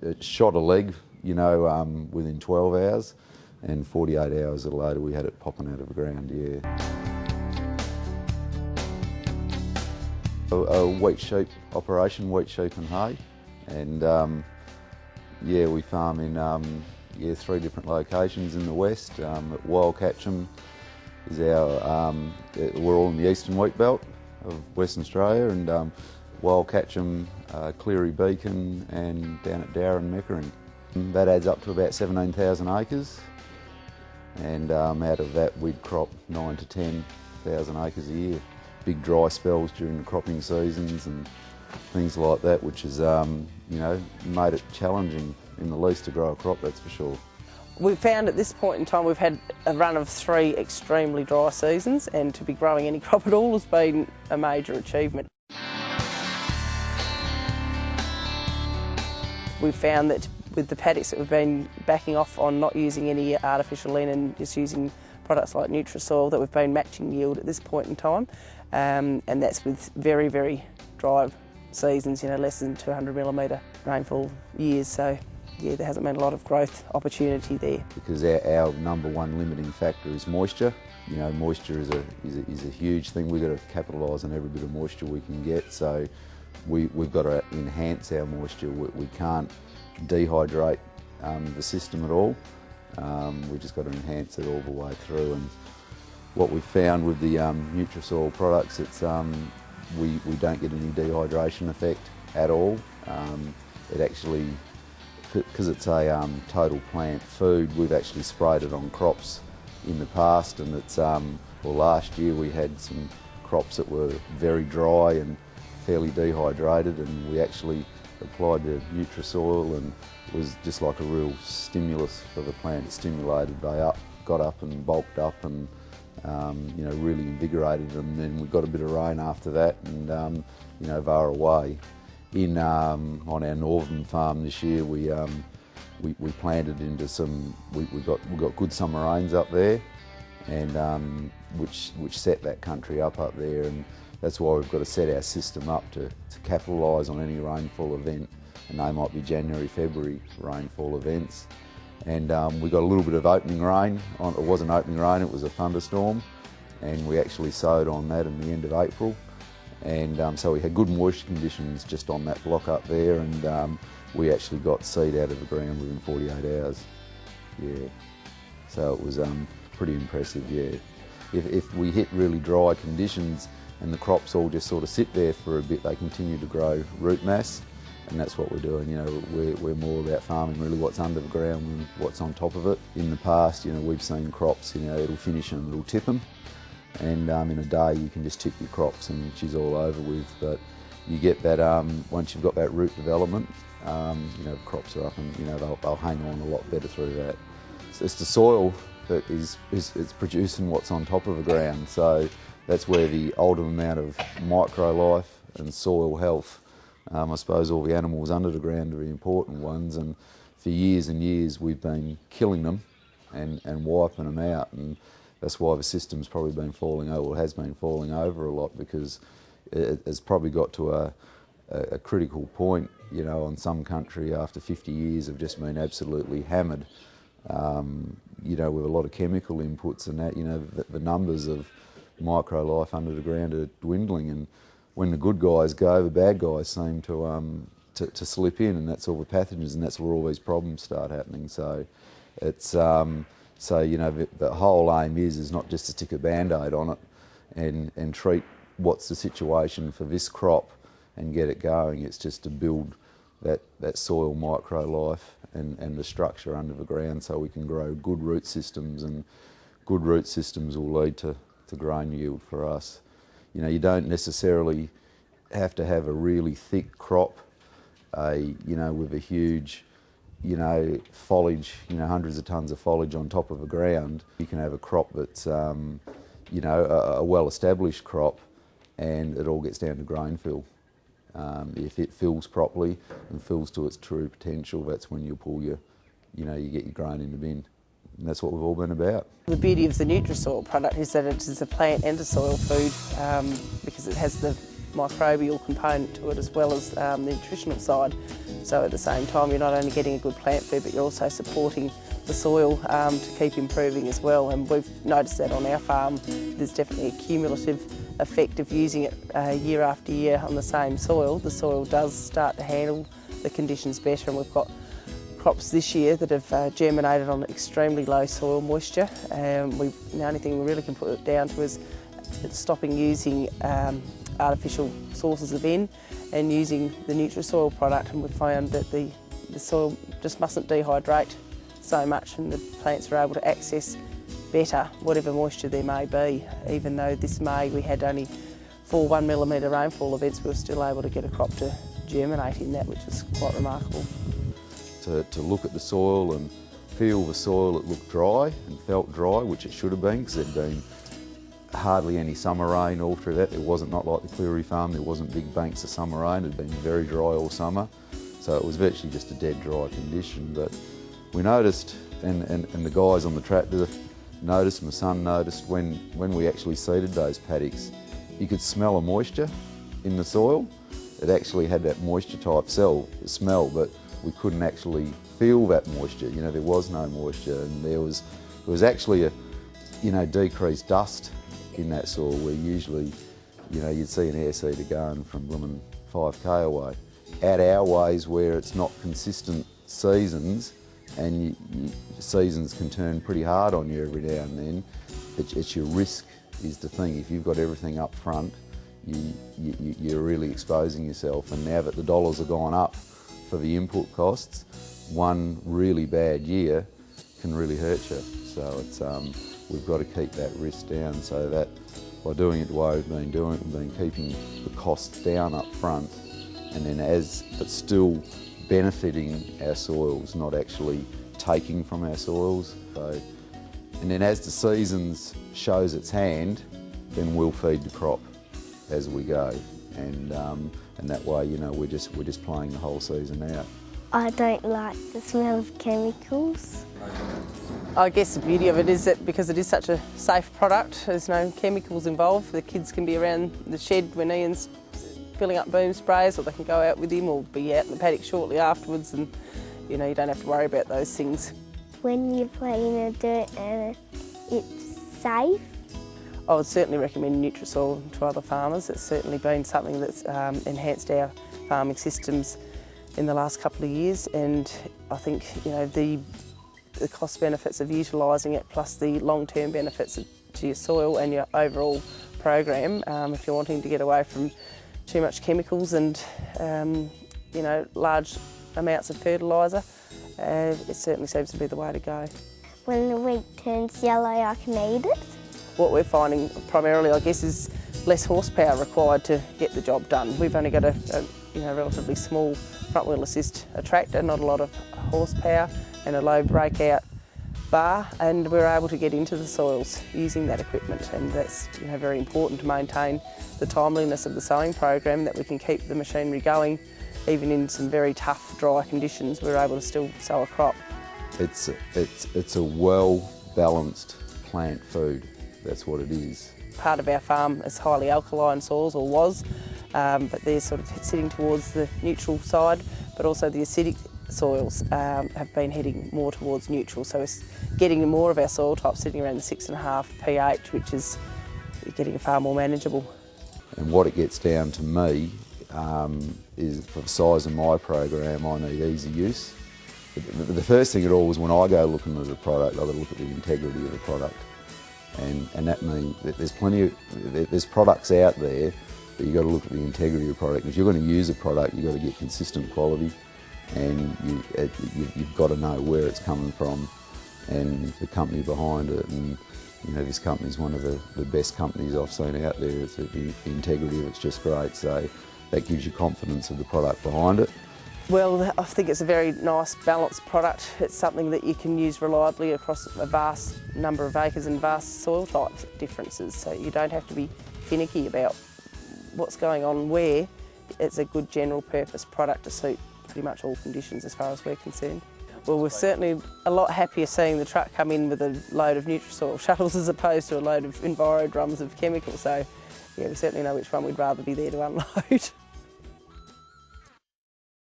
it shot a leg, you know, within 12 hours, and 48 hours later we had it popping out of the ground, yeah. A wheat sheep operation, wheat, sheep and hay, and yeah, we farm in 3 different locations in the west. At Wildcatcham is our, we're all in the eastern wheat belt of Western Australia, and Wildcatcham, Cleary Beacon, and down at Darren, Meckering. That adds up to about 17,000 acres, and out of that we'd crop 9,000 to 10,000 acres a year. Big dry spells during the cropping seasons and things like that, which has you know, made it challenging in the least to grow a crop, that's for sure. We've found at this point in time we've had a run of 3 extremely dry seasons, and to be growing any crop at all has been a major achievement. We've found that with the paddocks that we've been backing off on not using any artificial lean and just using products like Nutri-Soil, that we've been matching yield at this point in time, and that's with very, very dry seasons, you know, less than 200mm rainfall years. So yeah, there hasn't been a lot of growth opportunity there. Because our number 1 limiting factor is moisture. You know, moisture is a huge thing. We've got to capitalise on every bit of moisture we can get. So we've got to enhance our moisture. We can't dehydrate the system at all. We've just got to enhance it all the way through. And what we've found with the Nutri-Soil products, it's we don't get any dehydration effect at all. It actually, because it's a total plant food, we've actually sprayed it on crops in the past, and it's well, last year we had some crops that were very dry and fairly dehydrated, and we actually applied the Nutri-Soil, and it was just like a real stimulus for the plant. It stimulated, they got up and bulked up, and you know, really invigorated them. And then we got a bit of rain after that, and you know, far away. On our northern farm this year, we planted into some. We got good summer rains up there, and which set that country up there, and that's why we've got to set our system up to capitalise on any rainfall event, and they might be January, February rainfall events. And we got a little bit of opening rain. It wasn't opening rain, it was a thunderstorm, and we actually sowed on that in the end of April. And so we had good moisture conditions just on that block up there, and we actually got seed out of the ground within 48 hours. Yeah, so it was pretty impressive, yeah. If we hit really dry conditions and the crops all just sort of sit there for a bit, they continue to grow root mass, and that's what we're doing. You know, we're more about farming really what's under the ground than what's on top of it. In the past, you know, we've seen crops, you know, it'll finish and it'll tip them, and in a day you can just tip your crops and she's all over with. But you get that, once you've got that root development, you know, the crops are up, and you know, they'll hang on a lot better through that. It's the soil that is producing what's on top of the ground, so that's where the ultimate amount of micro life and soil health, I suppose all the animals under the ground are the important ones, and for years and years we've been killing them and wiping them out, and that's why the system's probably been falling over, or has been falling over a lot, because it's probably got to a critical point, you know, on some country after 50 years of just being absolutely hammered, you know, with a lot of chemical inputs and that, you know, the numbers of micro life under the ground are dwindling, and when the good guys go, the bad guys seem to slip in, and that's all the pathogens, and that's where all these problems start happening. So it's so, you know, the whole aim is not just to stick a band-aid on it and treat what's the situation for this crop and get it going. It's just to build that soil micro life and the structure under the ground, so we can grow good root systems, and good root systems will lead to grain yield for us. You know, you don't necessarily have to have a really thick crop, you know, with a huge, you know, foliage, you know, hundreds of tonnes of foliage on top of the ground. You can have a crop that's, you know, a well-established crop, and it all gets down to grain fill. If it fills properly and fills to its true potential, that's when you pull your, you know, you get your grain in the bin. And that's what we've all been about. The beauty of the Nutri-Soil product is that it is a plant and a soil food, because it has the microbial component to it as well as the nutritional side. So at the same time, you're not only getting a good plant food, but you're also supporting the soil to keep improving as well. And we've noticed that on our farm. There's definitely a cumulative effect of using it year after year on the same soil. The soil does start to handle the conditions better, and we've got crops this year that have germinated on extremely low soil moisture. The only thing we really can put it down to is stopping using artificial sources of N and using the Nutri-Soil product, and we've found that the soil just mustn't dehydrate so much, and the plants are able to access better whatever moisture there may be. Even though this May we had only 4 1mm rainfall events, we were still able to get a crop to germinate in that, which is quite remarkable. To look at the soil and feel the soil, it looked dry and felt dry, which it should have been, because there'd been hardly any summer rain all through that. It wasn't not like the Cleary farm, there wasn't big banks of summer rain, it had been very dry all summer. So it was virtually just a dead dry condition. But we noticed, and the guys on the tractor noticed, my son noticed, when we actually seeded those paddocks, you could smell a moisture in the soil. It actually had that moisture type smell, but we couldn't actually feel that moisture. You know, there was no moisture, and there was actually a, decreased dust in that soil, where usually, you'd see an air seeder going from 5k away. At our ways, where it's not consistent seasons, and seasons can turn pretty hard on you every now and then, it's your risk is the thing. If you've got everything up front, you're really exposing yourself. And now that the dollars have gone up for the input costs, one really bad year can really hurt you. So it's we've got to keep that risk down, so that by doing it the way we've been doing it, we've been keeping the costs down up front, and then but still benefiting our soils, not actually taking from our soils. So, and then as the seasons shows its hand, then we'll feed the crop as we go, and that way, we're just playing the whole season out. I don't like the smell of chemicals. I guess the beauty of it is that because it is such a safe product, there's no chemicals involved. The kids can be around the shed when Ian's filling up boom sprays, or they can go out with him, or be out in the paddock shortly afterwards, and you don't have to worry about those things. When you play in the dirt and it's safe. I would certainly recommend Nutri-Soil to other farmers. It's certainly been something that's enhanced our farming systems in the last couple of years, and I think the cost benefits of utilising it, plus the long-term benefits to your soil and your overall program, if you're wanting to get away from too much chemicals and large amounts of fertiliser, it certainly seems to be the way to go. When the wheat turns yellow, I can eat it. What we're finding primarily, I guess, is less horsepower required to get the job done. We've only got a relatively small front wheel assist tractor, not a lot of horsepower, and a low breakout bar, and we're able to get into the soils using that equipment, and that's very important to maintain the timeliness of the sowing program, that we can keep the machinery going even in some very tough dry conditions. We're able to still sow a crop. It's a well balanced plant food. That's what it is. Part of our farm is highly alkaline soils, or was, but they're sort of sitting towards the neutral side, but also the acidic soils have been heading more towards neutral, so it's getting more of our soil types sitting around the 6.5 pH, which is getting far more manageable. And what it gets down to me is, for the size of my program, I need easy use. The first thing at all is, when I go looking at a product, I've got to look at the integrity of the product, and that means that there's products out there, but you've got to look at the integrity of the product. If you're going to use a product, you've got to get consistent quality, and you've got to know where it's coming from and the company behind it. And this company is one of the best companies I've seen out there. The integrity of it's just great, so that gives you confidence of the product behind it. Well, I think it's a very nice balanced product. It's something that you can use reliably across a vast number of acres and vast soil type differences, so you don't have to be finicky about what's going on where. It's a good general purpose product to suit pretty much all conditions as far as we're concerned. Well, we're certainly a lot happier seeing the truck come in with a load of Nutri-Soil shuttles as opposed to a load of Enviro drums of chemicals. So yeah, we certainly know which one we'd rather be there to unload.